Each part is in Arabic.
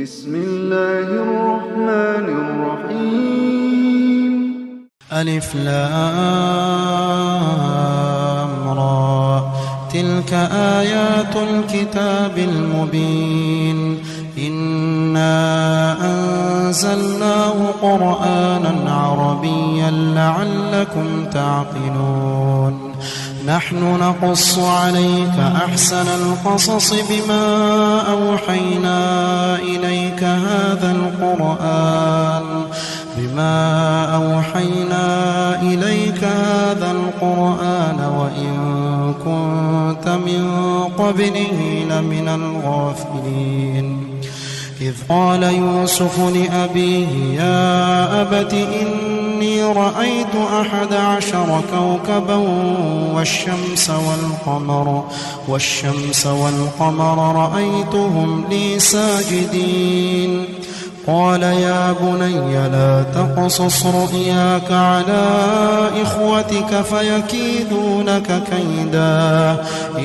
بسم الله الرحمن الرحيم. ألف لام را، تلك آيات الكتاب المبين. إنا أنزلناه قرآنا عربيا لعلكم تعقلون. نحن نقص عليك أحسن القصص بما أوحينا إليك هذا القرآن وإن كنت من قبله لمن الغافلين. إذ قال يوسف لأبيه يا أبت إني رأيت 11 كوكبا والشمس والقمر رأيتهم لي ساجدين. قال يا بني لا تقصص رؤياك على إخوتك فيكيدوا لك كيدا،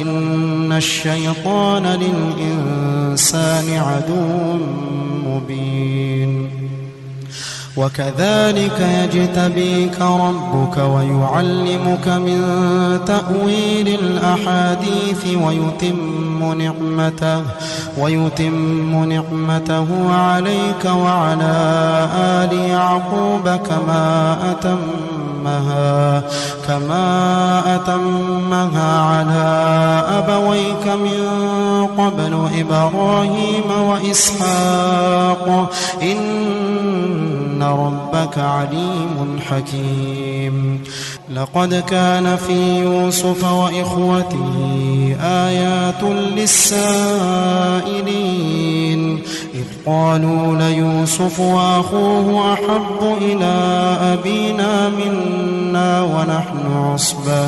إن الشيطان للإنسان عدو مبين. وكذلك يجتبيك ربك ويعلمك من تأويل الأحاديث ويتم نعمته عليك وعلى آل يعقوب كما أتمها على أبويك من قبل إبراهيم وإسحاق إن ربك عليم حكيم. لقد كان في يوسف وإخوته آيات للسائلين، إذ قالوا ليوسف وأخوه أحب إلى أبينا منا ونحن عصبة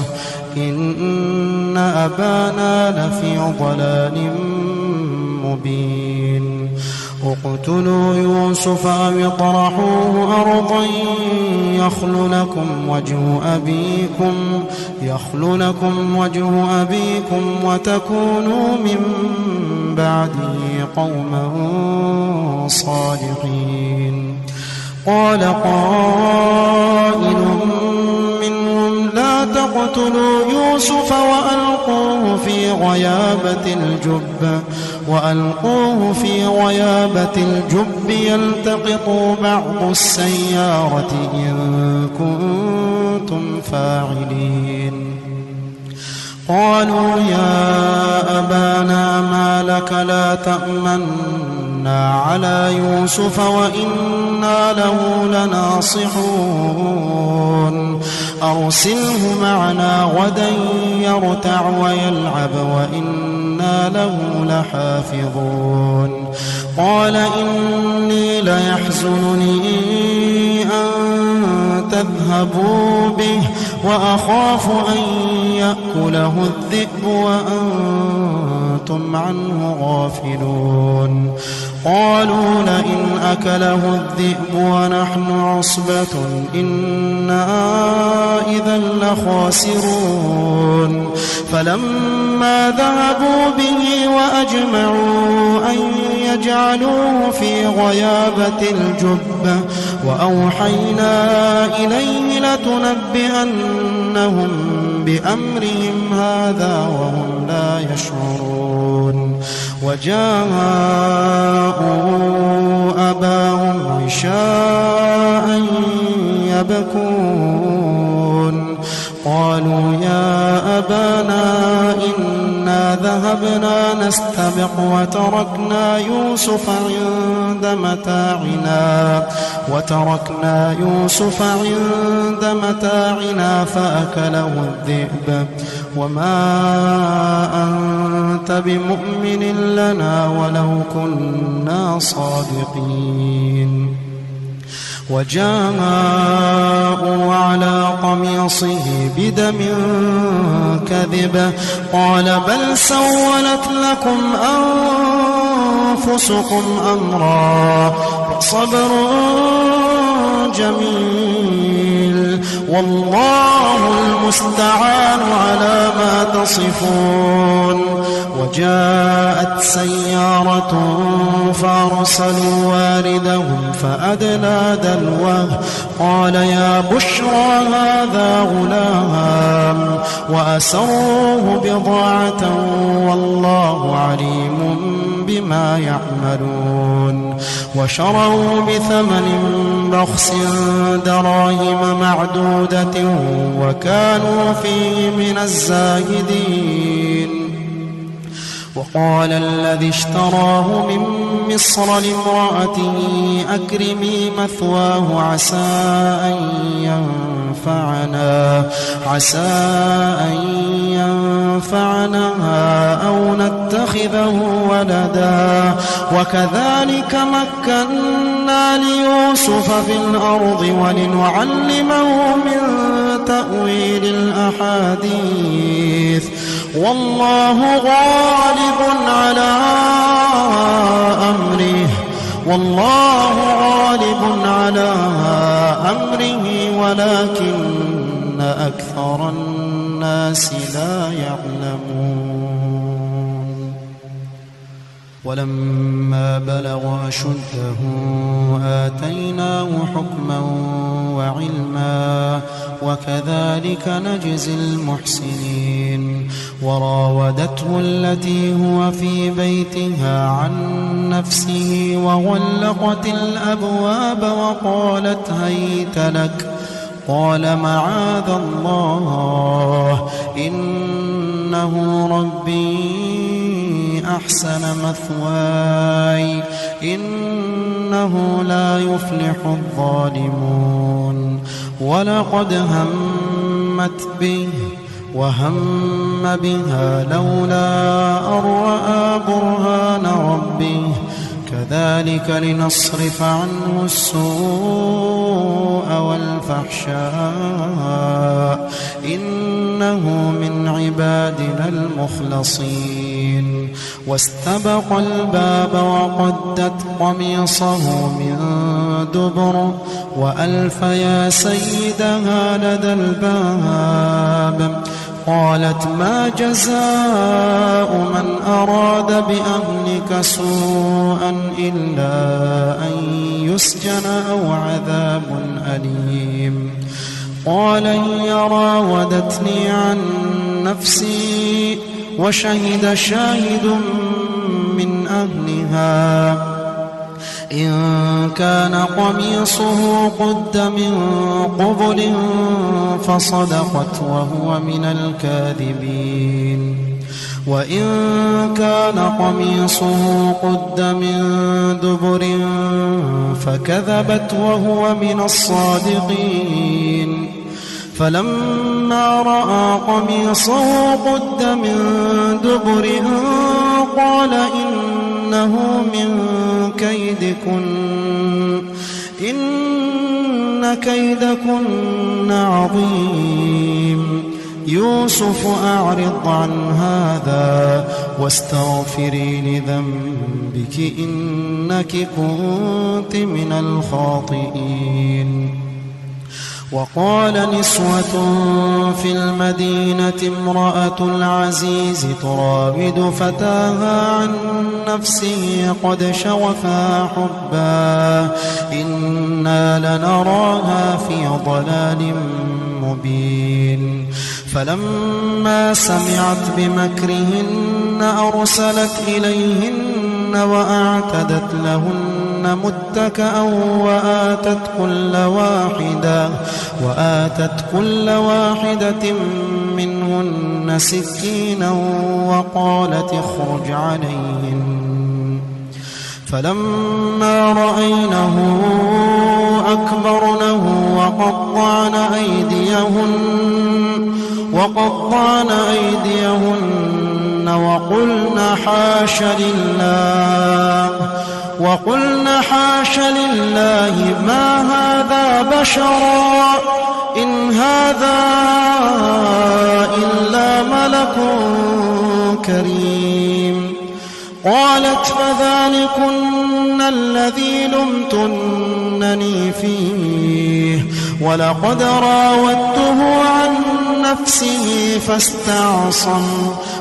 إن أبانا لفي ضلال مبين. اقتلوا يوسف أو اطرحوه أرضا يخل لكم وجه أبيكم وتكونوا من بعده قوما صالحين. قال قائل منهم لا تقتلوا يوسف وألقوه في غيابة الجب يلتقطوا بعض السيارة إن كنتم فاعلين. قالوا يا أبانا ما لك لا تأمنا على يوسف وإنا له لناصحون. أرسله معنا غدا يرتع ويلعب وإنا له لحافظون. قال إني ليحزنني أن تذهبوا به وأخاف أن يأكله الذئب وأنتم عنه غافلون. قالوا لئن أكله الذئب ونحن عصبة إنا إذا لخاسرون. فلما ذهبوا به وأجمعوا أن يجعلوه في غيابة الجب وأوحينا إليه لتنبئنهم بأمرهم هذا وهم لا يشعرون. وجاءوا أباهم عشاء يبكون. قالوا يا أبانا إنا ذهبنا نستبق وتركنا يوسف عند متاعنا فأكله الذئب وما أنت بمؤمن لنا ولو كنا صادقين. وجاءوا على قميصه بدم كذب قال بل سولت لكم أنفسكم أمرا صبر جميل والله المستعان على ما تصفون. وجاءت سيارة فأرسلوا واردهم فأدلى دلوه قال يا بشرى هذا غلام وأسروه بضاعة والله عليم بما يعملون. وشروا بثمن بخس دراهم معدودة وكانوا فيه من الزاهدين. وقال الذي اشتراه من مصر لامرأته أكرمي مثواه عسى أن ينفعنا أو نتخذه ولدا. وكذلك مكنا ليوسف في الأرض ولنعلمه من تأويل الأحاديث والله غالب على أمره ولكن أكثر الناس لا يعلمون. ولما بلغ أشده آتيناه حكما وعلما وكذلك نجزي المحسنين. وراودته التي هو في بيتها عن نفسه وغلقت الأبواب وقالت هيت لك قال معاذ الله إنه ربي أحسن مثواي إنه لا يفلح الظالمون. ولقد همت به وهم بها لولا أن رأى برهان ربه كذلك لنصرف عنه السوء والفحشاء إنه من عبادنا المخلصين. واستبق الباب وقدت قميصه من دبر وألف يا سيدها لدى الباب. قالت ما جزاء من أراد بأهلك سوءا إلا أن يسجن أو عذاب أليم. قال هي راودتني عن نفسي وشهد شاهد من أهلها إن كان قميصه قد من قبل فصدقت وهو من الكاذبين. وإن كان قميصه قد من دبر فكذبت وهو من الصادقين. فلما رأى قميصه قد من دبر قال إنه من كيدكن إن كيدكن عظيم. يوسف أعرض عن هذا واستغفري لذنبك إنك كنت من الخاطئين. وقال نسوة في المدينة امرأة العزيز تراود فتاها عن نفسه قد شغفها حبا إنا لنراها في ضلال مبين. فلما سمعت بمكرهن أرسلت إليهن وأعتدت لهن متكأ وآتت كل واحدة منهن سكينا وقالت اخرج عليهن. فلما رأينه أكبرنه وقطعن أيديهن وقلن حاش لله ما هذا بشرا إن هذا إلا ملك كريم. قالت فذلكن الذي لمتنني فيه ولقد راودته عن نفسه فاستعصم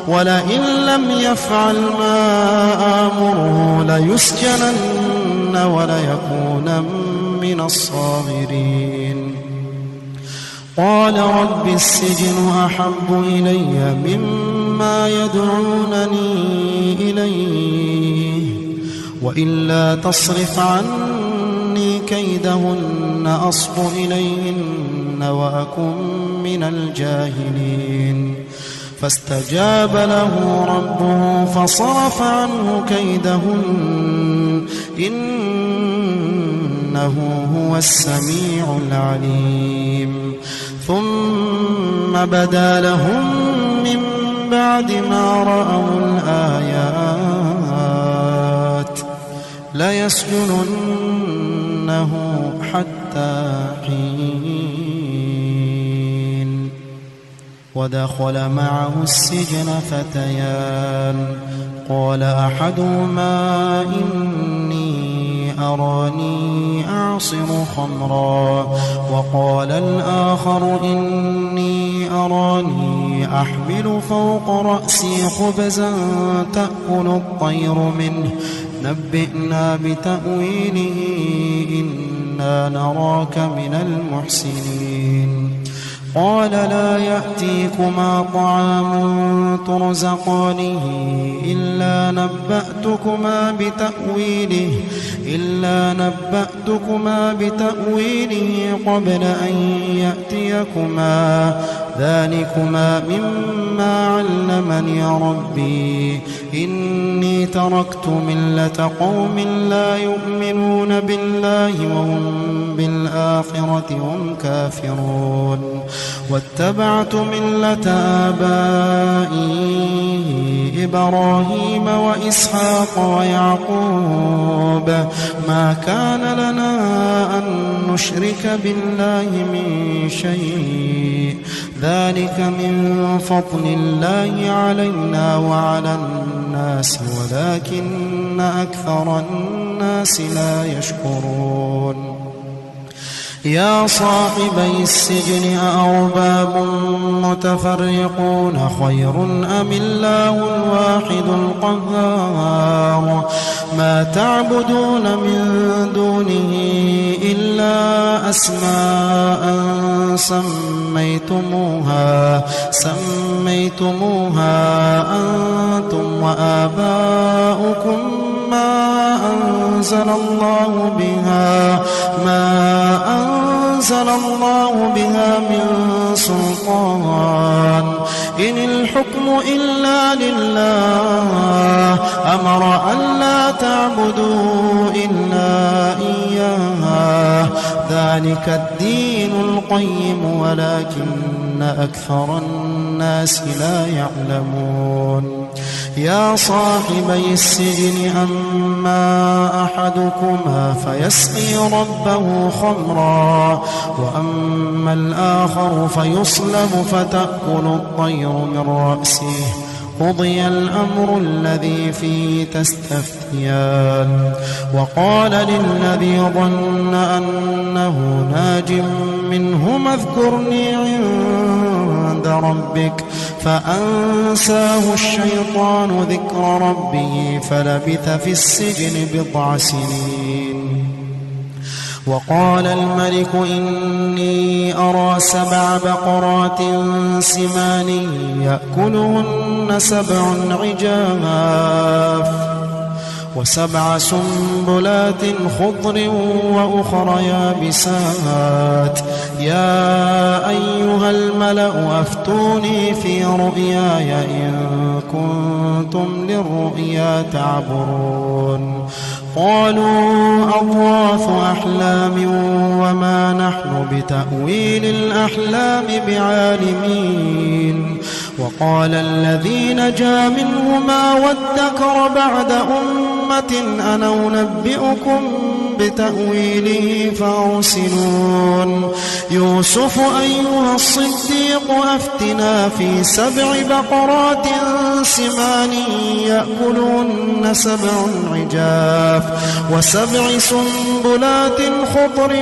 ولئن لم يفعل ما آمره ليسجنن وليكون من الصاغرين قال رب السجن أحب إلي مما يدعونني إليه وإلا تصرف عني كيدهن أصب إليهن وأكن من الجاهلين فاستجاب له ربه فصرف عنه كيدهن إنه هو السميع العليم ثم بدا لهم من بعد ما رأوا الآيات ليسجننه حتى حين ودخل معه السجن فتيان قال أحدهما إني أراني أعصر خمرا وقال الآخر إني أراني أحمل فوق رأسي خبزا تأكل الطير منه نبئنا بتأويله إنا نراك من المحسنين قال لا يأتيكما طعام ترزقانه إلا نبأتكما بتأويله قبل أن يأتيكما ذلكما مما علمني ربي إني تركت ملة قوم لا يؤمنون بالله وهم بالآخرة هم كافرون واتبعت ملة آبائي إبراهيم وإسحاق ويعقوب ما كان لنا أن نشرك بالله من شيء ذلك من فضل الله علينا وعلى الناس ولكن أكثر الناس لا يشكرون يا صاحبي السجن أأرباب متفرقون خير أم الله الواحد القهار ما تعبدون من دونه إلا أسماء سميتموها أنتم وآباؤكم ما أنزل الله بها من سلطان إن الحكم إلا لله أمر ألا تعبدوا إلا إياه ذلك الدين القيم ولكن أكثر الناس لا يعلمون يا صاحبي السجن أما أحدكما فيسقي ربه خمرا وأما الآخر فيصلب فتأكل الطير من رأسه قضي الأمر الذي فيه تستفتيان وقال للذي ظن أنه ناج منهما اذكرني عند ربك فأنساه الشيطان ذكر ربه فلبث في السجن بضع سنين وقال الملك إني أرى 7 بقرات سمان يأكلهن 7 عجاف و7 سنبلات خضر وأخر يابسات يا أيها الملأ أفتوني في رؤياي إن كنتم للرؤيا تعبرون قالوا أضغاث أحلام وما نحن بتأويل الأحلام بعالمين وقال الذي نجا منهما وادكر بعد أمة أنا أنبئكم بتأويله فأرسلون يوسف أيها الصديق أفتنا في 7 بقرات سمان يأكلون 7 عجاف و7 سنبلات خضر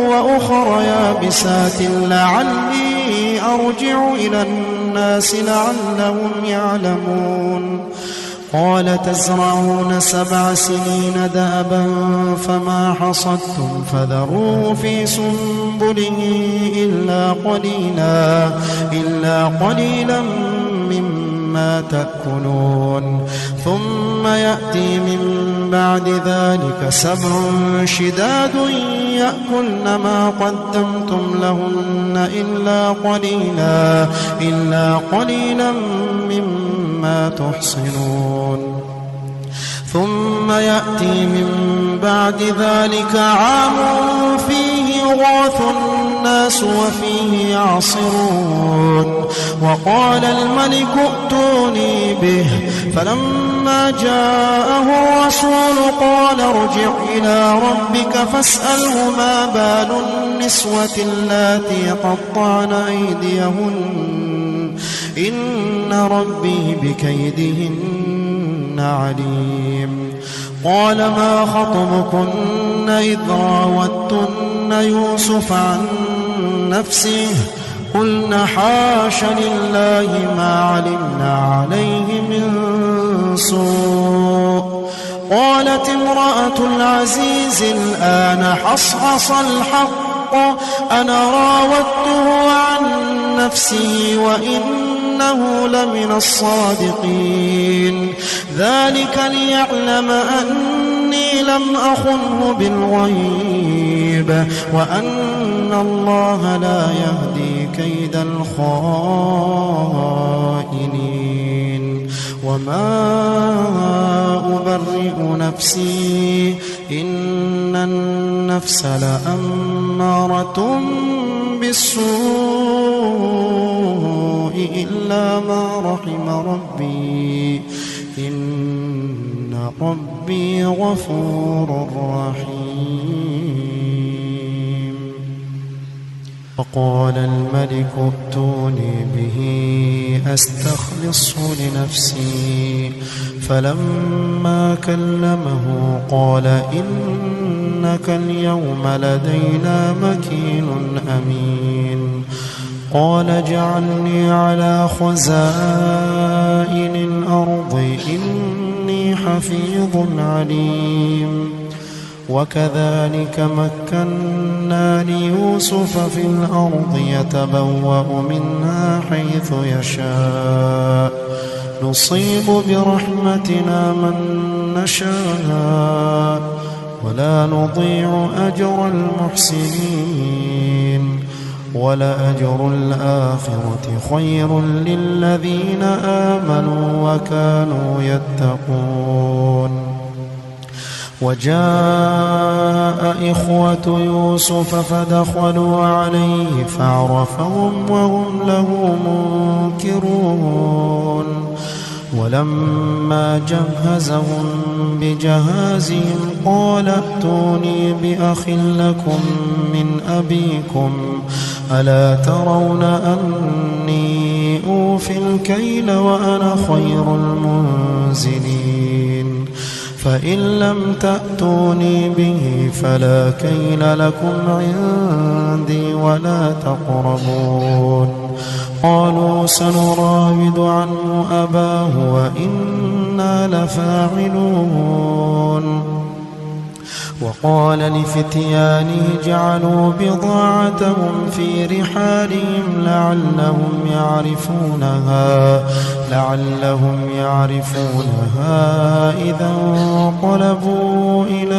وأخر يابسات لعلي أرجع إلى الناس لعلهم يعلمون قال تزرعون 7 سنين دأبا فما حصدتم فذروه في سنبله إلا قليلا مما تأكلون ثم يأتي من بعد ذلك 7 شداد يأكلن ما قدمتم لهن إلا قليلا مما تحصنون ثم يأتي من بعد ذلك عام فيه يغاث الناس وفيه يعصرون وقال الملك ائتوني به فلما جاءه الرسول قال ارجع إلى ربك فاسأله ما بال النسوة اللاتي قطعن أيديهن إن ربي بكيدهن عليم قال ما خطبكن إذ راوتن يوسف عن نفسه قلنا حاش لله ما علمنا عليه من سوء قالت امرأة العزيز الآن حصحص الحق أنا راودته عن نفسه وإنه لمن الصادقين ذلك ليعلم أني لم أخنه بالغيب وأن الله لا يهدي كيد الخائنين وما أبرئ نفسي إن النفس لأمارة بالسوء إلا ما رحم ربي إن ربي غفور رحيم وقال الملك ائتوني به أستخلصه لنفسي فلما كلمه قال إنك اليوم لدينا مكين أمين قال اجعلني على خزائن الأرض إني حفيظ عليم وكذلك مكنا ليوسف في الأرض يتبوأ منها حيث يشاء نصيب برحمتنا من نشاء ولا نضيع أجر المحسنين ولأجر الآخرة خير للذين آمنوا وكانوا يتقون وجاء إخوة يوسف فدخلوا عليه فعرفهم وهم له منكرون ولما جهزهم بجهازهم قال ائتوني بأخ لكم من أبيكم ألا ترون أني أوفي الكيل وأنا خير المنزلين فإن لم تأتوني به فلا كيل لكم عندي ولا تقربون قالوا سنراود عنه أباه وإنا لفاعلون وقال لفتيانه جعلوا بضاعتهم في رحالهم لعلهم يعرفونها إذا انقلبوا إلى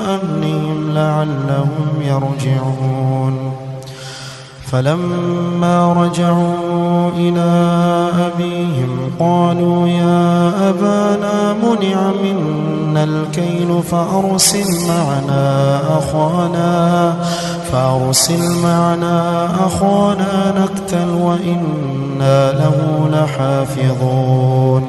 أهلهم لعلهم يرجعون فلما رجعوا إلى أبيهم قالوا يا أبانا منع منا الكيل فأرسل معنا أخانا نكتل وإنا له لحافظون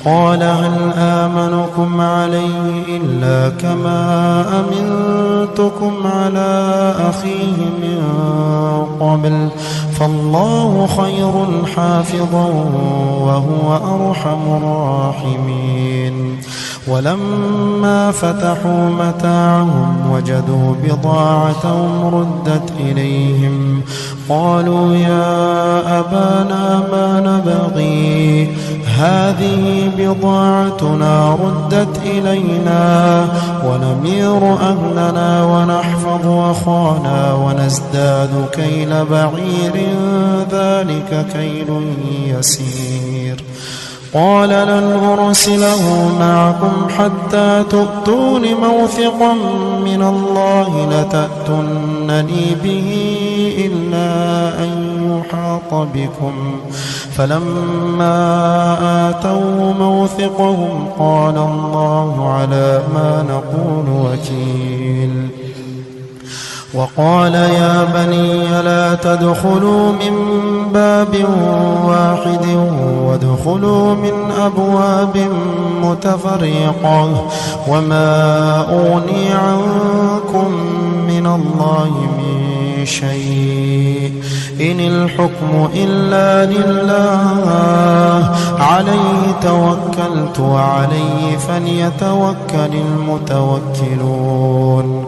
قال هل آمنكم عليه إلا كما أمنتكم على أخيه من قبل فالله خير حافظا وهو أرحم الراحمين ولما فتحوا متاعهم وجدوا بضاعتهم ردت إليهم قالوا يا أبانا ما نبغي هذه بضاعتنا ردت إلينا ونمير أهلنا ونحفظ أخانا ونزداد كيل بعير ذلك كيل يسير قال لن أرسله معكم حتى تؤتون موثقا من الله لتأتونني به إلا أن يحاط بكم فلما آتوا موثقهم قال الله على ما نقول وكيل وقال يا بني لا تدخلوا من باب واحد وادخلوا من أبواب متفرقة وما أغني عنكم من الله من شيء إن الحكم إلا لله عليه توكلت وعليه فليتوكل المتوكلون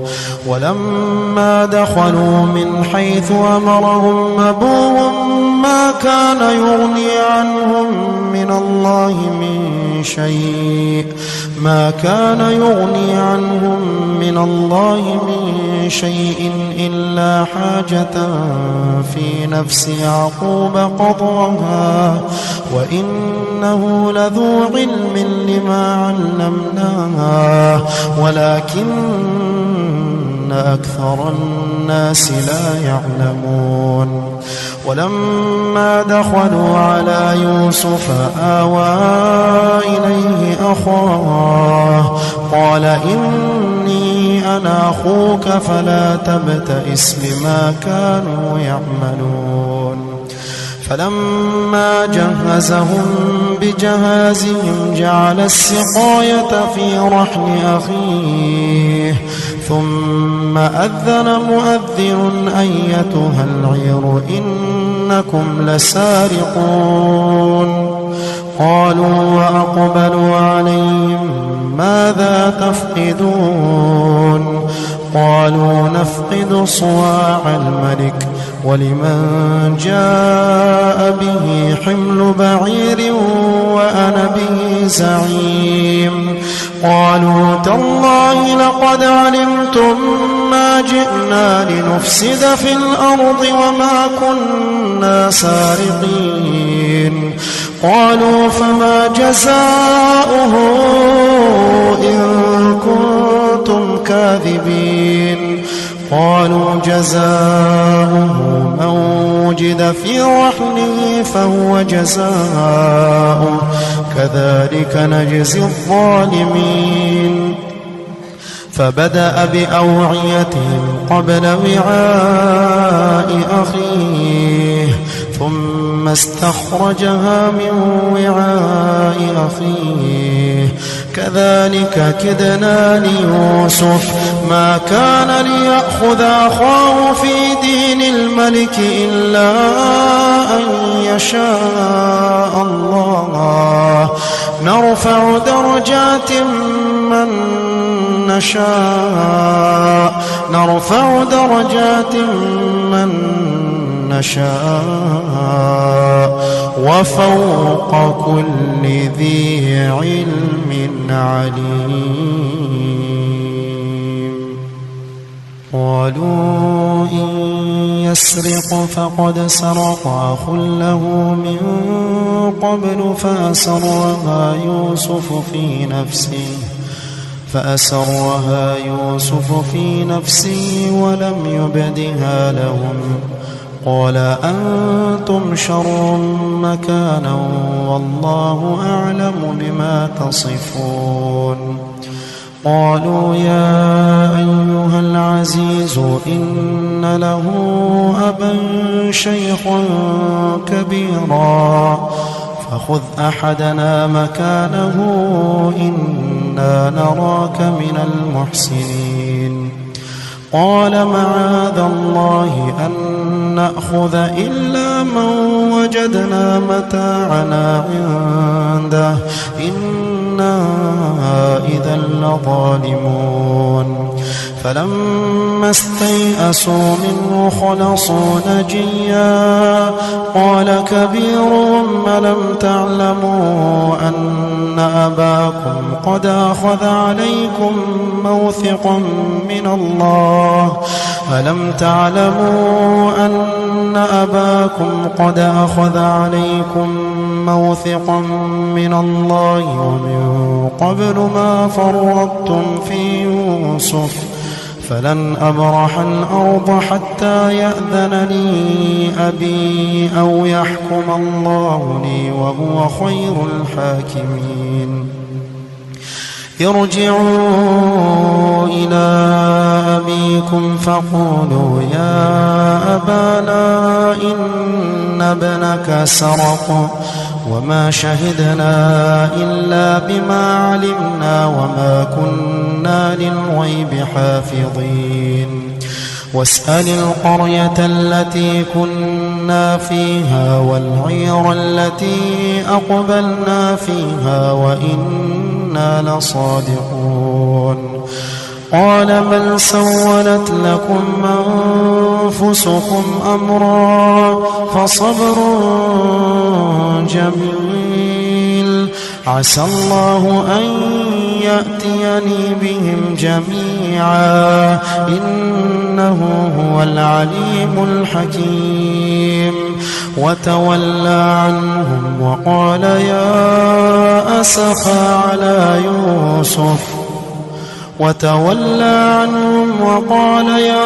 ولما دخلوا من حيث أمرهم أبوهم ما كان يغني عنهم من الله من شيء إلا حاجة في نفس يعقوب قضاها وإنه لذو علم لما علمناه ولكن أكثر الناس لا يعلمون ولما دخلوا على يوسف آوى إليه أخاه قال إني أنا أخوك فلا تبتئس بما كانوا يعملون فلما جهزهم بجهازهم جعل السقاية في رحل أخيه ثم أذن مؤذن أيتها العير إنكم لسارقون قالوا وأقبلوا عليهم ماذا تفقدون قالوا نفقد صواع الملك ولمن جاء به حمل بعير وأنا به زعيم قالوا تالله لقد علمتم ما جئنا لنفسد في الأرض وما كنا سارقين قالوا فما جزاؤه إن كنتم كاذبين قالوا جزاؤه من وجد في رحله فهو جزاؤه كذلك نجزي الظالمين فبدأ بأوعيتهم قبل وعاء أخيه ثم استخرجها من وعاء أخيه كذلك كدنا ليوسف ما كان ليأخذ أخاه في دين الملك إلا أن يشاء الله نرفع درجات من نشاء وفوق كل ذي علم عليم قالوا إن يسرق فقد سرق أخ له من قبل فأسرها يوسف في نفسه ولم يبدها لهم قال أنتم شر مكانا والله أعلم بما تصفون قالوا يا أيها العزيز إن له أبا شيخا كبيرا فخذ أحدنا مكانه إنا نراك من المحسنين قال معاذ الله أن نأخذ إلا من وجدنا متاعنا عنده إنا إذا لظالمون فلما استيئسوا منه خلصوا نجيا قال كبيرهم ألم تعلموا أن أباكم قد أخذ عليكم موثقا من الله ألم تعلموا أن أباكم قد أخذ عليكم موثقا من الله ومن قبل ما فرطتم في يوسف فلن أبرح الأرض حتى يأذن لي أبي أو يحكم الله لي وهو خير الحاكمين ارجعوا إلى أبيكم فقولوا يا أبانا إن ابنك سرق وما شهدنا إلا بما علمنا وما كنا للغيب حافظين واسأل القرية التي كنا فيها والعير التي أقبلنا فيها وإنا لصادقون قال بل سولت لكم أنفسكم أمرا فصبر جميل عسى الله أن يأتيني بهم جميعا إنه هو العليم الحكيم وتولى عنهم وقال يا أسفا على يوسف وتولى عنهم وقال يا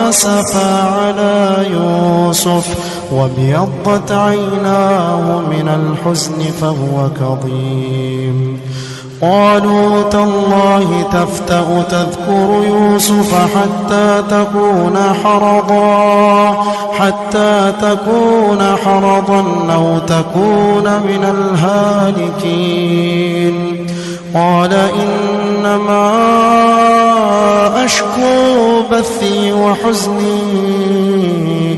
أسفا على يوسف وابيضت عيناه من الحزن فهو كظيم قالوا تالله تفتأ تذكر يوسف حتى تكون حرضا أو تكون من الهالكين قال إنما أشكو بثي وحزني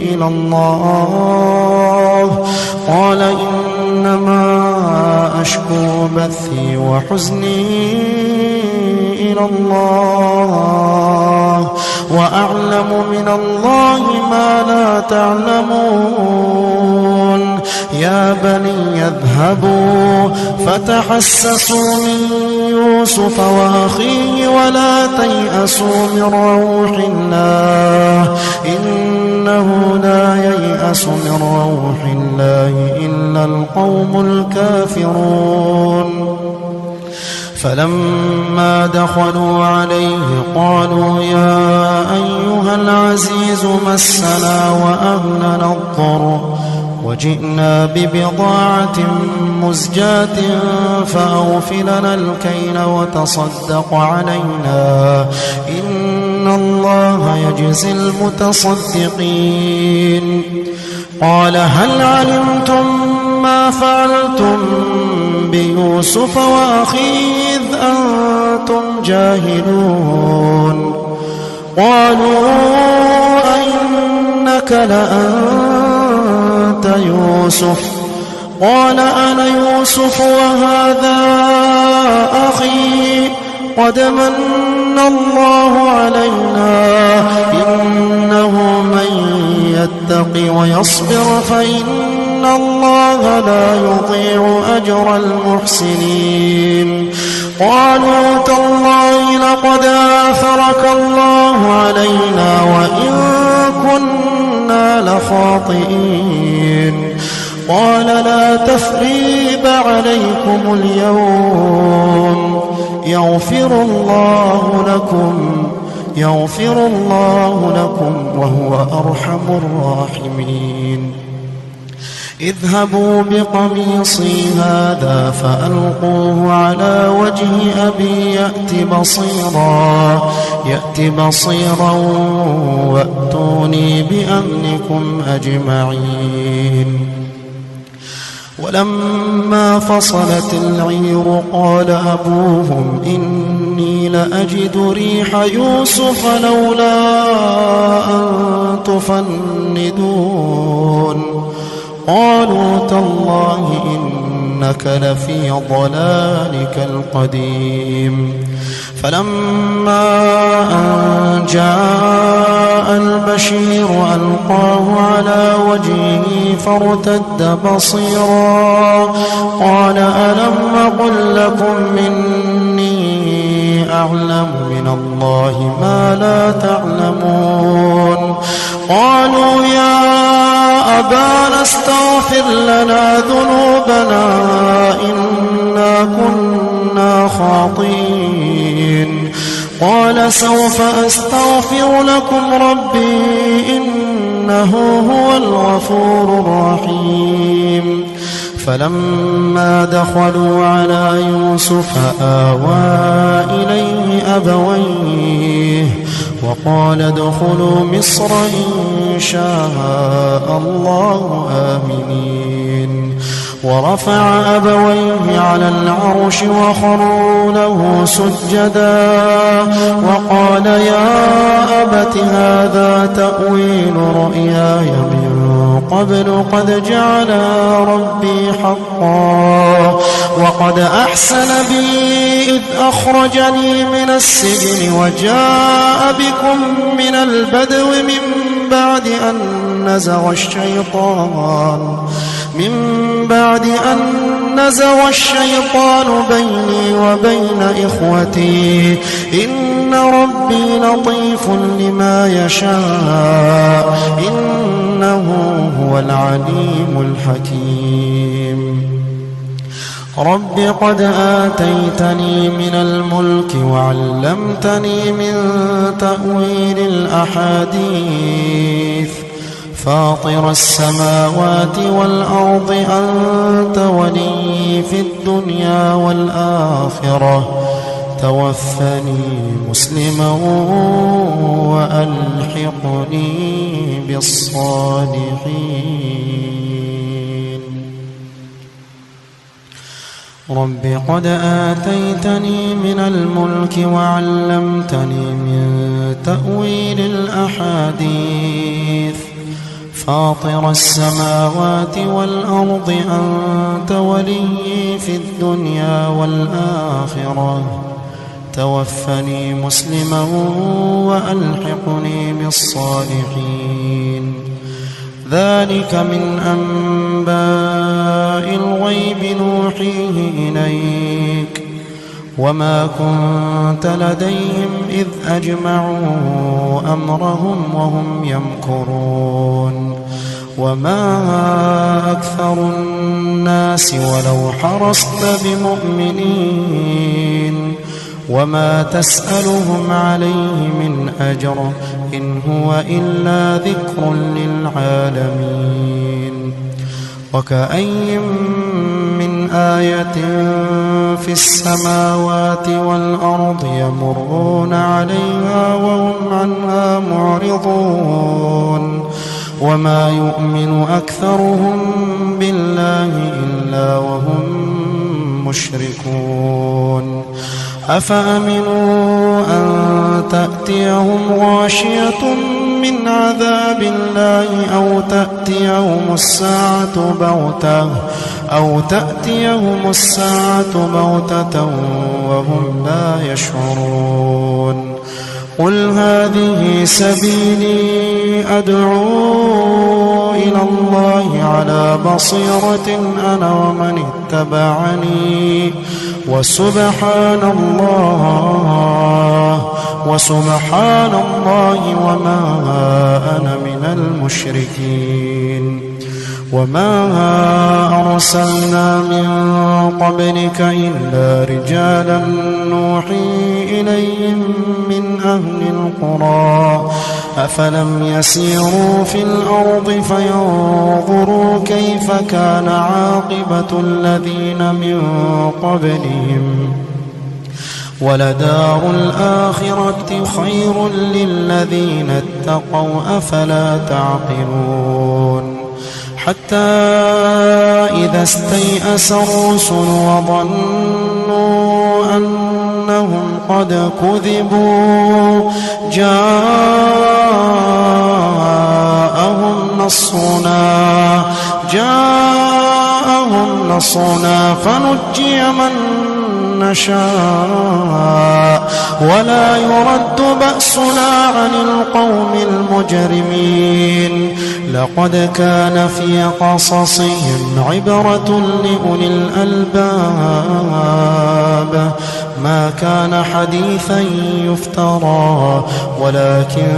إلى الله قال إنما أشكو بثي وحزني إلى الله وأعلم من الله ما لا تعلمون يا بني اذهبوا فتحسسوا من يوسف وأخيه ولا تيأسوا من روح الله إنه لا ييأس من روح الله إلا القوم الكافرون فلما دخلوا عليه قالوا يا أيها العزيز مسنا وأهلنا الضر وجئنا ببضاعة مزجاة فأوف لنا الكيل وتصدق علينا إن الله يجزي المتصدقين قال هل علمتم ما فعلتم بيوسف وأخيه إذ أنتم جاهلون قالوا أئنك لأنت يوسف قال أنا يوسف وهذا أخي قد من الله علينا إنه من يتق ويصبر فإن الله لا يضيع أجر المحسنين قالوا تالله لقد آثرك الله علينا وإن كنا لخاطئين قال لا تثريب عليكم اليوم يغفر الله لكم يغفر الله لكم وهو أرحم الراحمين. اذهبوا بقميصي هذا فألقوه على وجه أبي يأت بصيرا وأتوني بأهلكم أجمعين. ولما فصلت العير قال أبوهم إني لأجد ريح يوسف لولا أن تفندون. قالوا تالله إنك لفي ضلالك القديم. فلما أن جاء البشير ألقاه على وجهه فارتد بصيرا قال ألم أقل لكم إني أعلم من الله ما لا تعلمون. قالوا يا أبانا استغفر لنا ذنوبنا إنا كنا خاطئين. قال سوف أستغفر لكم ربي إنه هو الغفور الرحيم. فلما دخلوا على يوسف آوى إليه أبويه وقال ادخلوا مصر إن شاء الله آمنين. ورفع أبويه على العرش وخروا له سجدا وقال يا أبت هذا تأويل رؤياي من قبل قد جعل ربي حقا وقد أحسن بي إذ أخرجني من السجن وجاء بكم من البدو من بعد أن نزغ الشيطان بيني وبين إخوتي إن ربي لطيف لما يشاء إنه هو العليم الحكيم. رب قد آتيتني من الملك وعلمتني من تأويل الأحاديث فاطر السماوات والأرض أنت ولي في الدنيا والآخرة توفني مسلما وألحقني بالصالحين. رب قد آتيتني من الملك وعلمتني من تأويل الأحاديث فاطر السماوات والأرض أنت ولي في الدنيا والآخرة توفني مسلما وألحقني بالصالحين. ذلك من أنباء الغيب نوحيه إليك وما كنت لديهم إذ أجمعوا أمرهم وهم يمكرون. وما أكثر الناس ولو حرصت بمؤمنين وما تسألهم عليه من أجر إن هو إلا ذكر للعالمين. وكأي من آية في السماوات والأرض يمرون عليها وهم عنها معرضون وما يؤمن أكثرهم بالله إلا وهم مشركون. أفأمنوا أن تأتيهم غاشية من عذاب الله أو تأتيهم الساعة بغتة وهم لا يشعرون. قل هذه سبيلي أدعو إلى الله على بصيرة أنا ومن اتبعني وسبحان الله وما أنا من المشركين. وما أرسلنا من قبلك إلا رجالا نوحي إليهم من أهل القرى أفلم يسيروا في الأرض فينظروا كيف كان عاقبة الذين من قبلهم ولدار الآخرة خير للذين اتقوا أفلا تعقلون حتى إذا استيأس الرسل وظنوا أنهم قد كذبوا جاءهم نصرنا فنجي من نشاء ولا يرد بأسنا عن القوم المجرمين لقد كان في قصصهم عبرة لأولي الألباب ما كان حديثا يفترى ولكن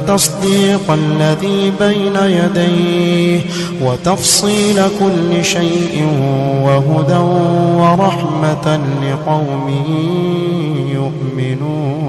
تصديق الذي بين يديه وتفصيل كل شيء وهدى ورحمة لقوم يؤمنون